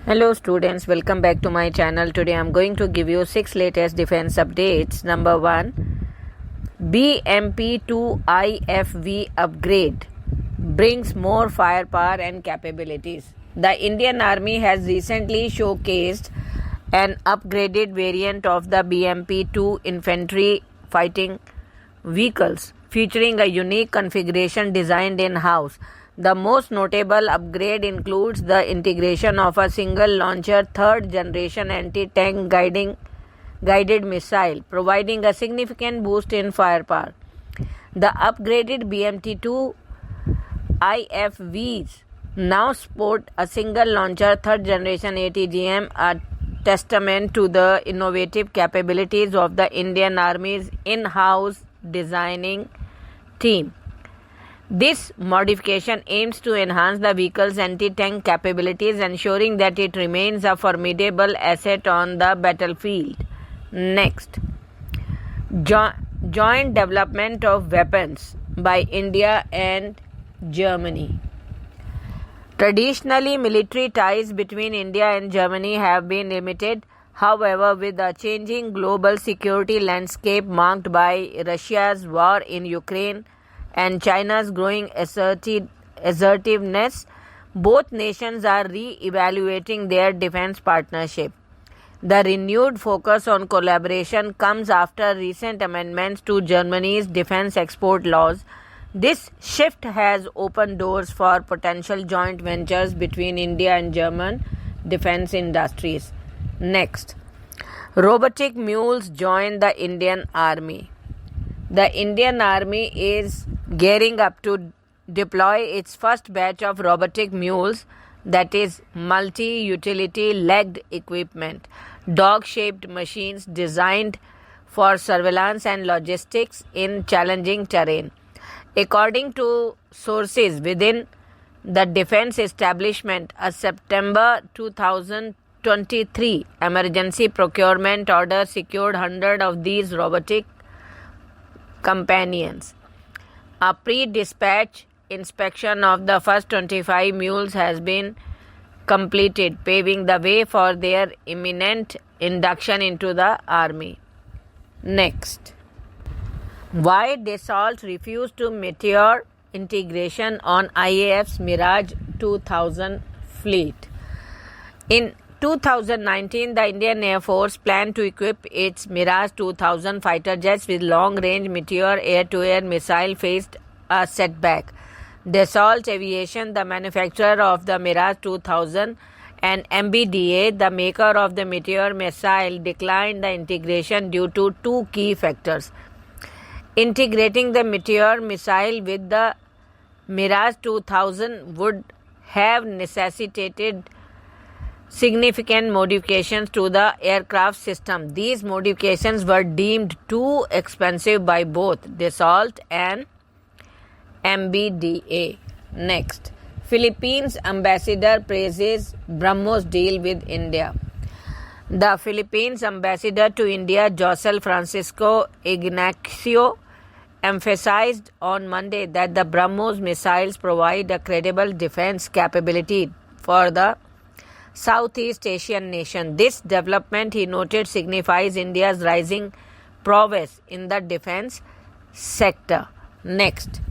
Hello students, welcome back to my channel. Today I am going to give you 6 latest defense updates. Number 1, BMP-2 IFV upgrade brings more firepower and capabilities. The Indian Army has recently showcased an upgraded variant of the BMP-2 infantry fighting vehicles featuring a unique configuration designed in-house. The most notable upgrade includes the integration of a single-launcher third-generation anti-tank guided missile, providing a significant boost in firepower. The upgraded BMP-2 IFVs now sport a single-launcher third-generation ATGM, a testament to the innovative capabilities of the Indian Army's in-house designing team. This modification aims to enhance the vehicle's anti-tank capabilities, ensuring that it remains a formidable asset on the battlefield. Next, joint development of weapons by India and Germany. Traditionally, military ties between India and Germany have been limited. However, with the changing global security landscape marked by Russia's war in Ukraine and China's growing assertiveness, both nations are re-evaluating their defense partnership. The renewed focus on collaboration comes after recent amendments to Germany's defense export laws. This shift has opened doors for potential joint ventures between India and German defense industries. Next, robotic mules join the Indian Army. The Indian Army is gearing up to deploy its first batch of robotic mules, that is multi-utility legged equipment, dog-shaped machines designed for surveillance and logistics in challenging terrain. According to sources within the defense establishment, a September 2023 emergency procurement order secured 100 of these robotic companions. A pre-dispatch inspection of the first 25 mules has been completed, paving the way for their imminent induction into the army. Next, why Dassault refused to Meteor integration on IAF's Mirage 2000 fleet. In 2019, the Indian Air Force planned to equip its Mirage 2000 fighter jets with long-range Meteor air-to-air missile faced a setback. Dassault Aviation, the manufacturer of the Mirage 2000, and MBDA, the maker of the Meteor missile, declined the integration due to two key factors. Integrating the Meteor missile with the Mirage 2000 would have necessitated significant modifications to the aircraft system. These modifications were deemed too expensive by both Dassault and MBDA. Next, Philippines ambassador praises BrahMos deal with India. The Philippines ambassador to India, Josel Francisco Ignacio, emphasized on Monday that the BrahMos missiles provide a credible defense capability for the Southeast Asian nation. This development, he noted, signifies India's rising prowess in the defense sector. Next,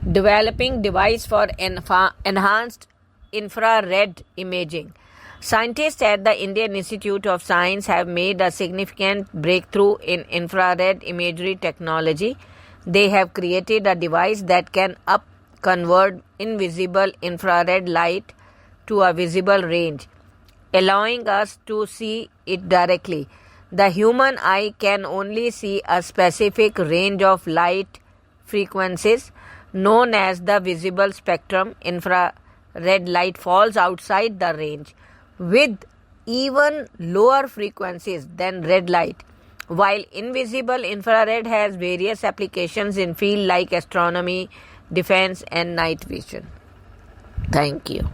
developing device for enhanced infrared imaging. Scientists at the Indian Institute of Science have made a significant breakthrough in infrared imagery technology. They have created a device that can convert invisible infrared light to a visible range, allowing us to see it directly. The human eye can only see a specific range of light frequencies known as the visible spectrum. Infrared light falls outside the range with even lower frequencies than red light, while invisible infrared has various applications in fields like astronomy, defense, and night vision. Thank you.